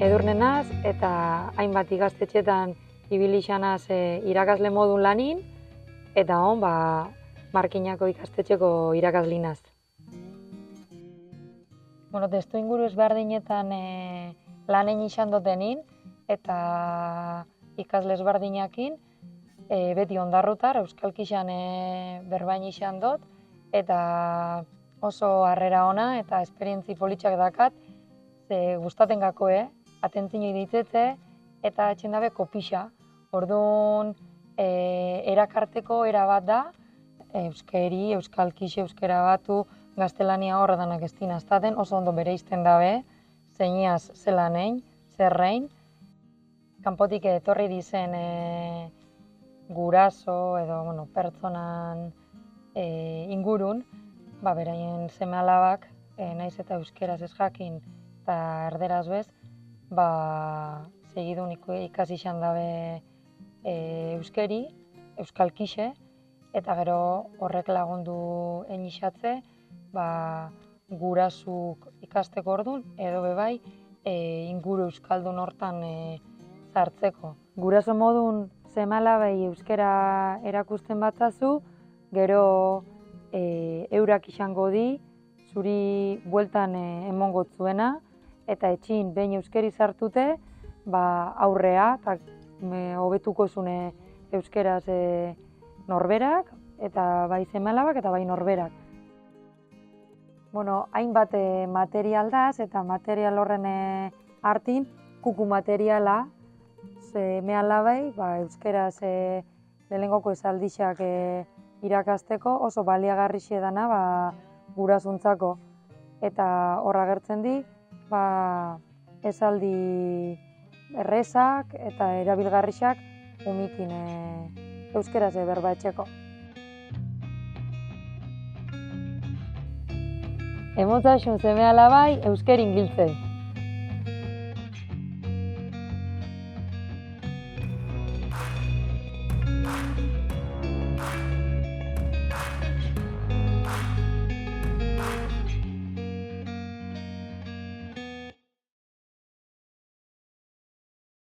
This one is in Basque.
Edurne naz eta hainbat ikastetxetan ibili izanaz irakasle modun lanin eta Markinako ikastetxeko irakasli naz. Testu inguru ezberdinetan lanen izan dutenin eta ikasle ezberdinakin beti ondarrutar, euskalkixan berbain izan dut eta oso harrera ona eta esperientzi politxak dakat, ze gustaten gako, atentzinoi ditzetze eta etxendabe kopixa. Orduan, erakarteko erabat da, euskeri, euskalkixe, euskera batu, gaztelania horretanak ez dinaztaten, oso ondo bere izten dabe, zeiniaz zelanein, zerrein. Kanpotik etorri dizen guraso edo pertsonan ingurun, beraien seme-alabak, naiz eta euskeraz ez jakin eta erderaz bez, segidun ikasi izan dabe euskeri, euskalkixe, eta gero horrek lagundu enixatze, gurasuk ikasteko orduan, edo bebai inguru euskaldun hortan sartzeko. Guraso modun seme-alabei euskera erakusten batzazu, gero eurak izango di, zuri bueltan emongo zuena, eta etxin behin euskeri sartute, aurrea, eta hobetuko zune euskeraz norberak, eta bai seme-alabak eta bai norberak. Hainbat material daz, eta material horren hartin, kuku materiala, seme-alabei, euskeraz lehenengoko esaldixak irakasteko oso baliagarrixe dana gurasuntzako. Eta horra gertzen di, esaldi errezak eta erabilgarrixak umikin euskeraz berba etxeko. Emotzasun seme-alabai euskerin giltze.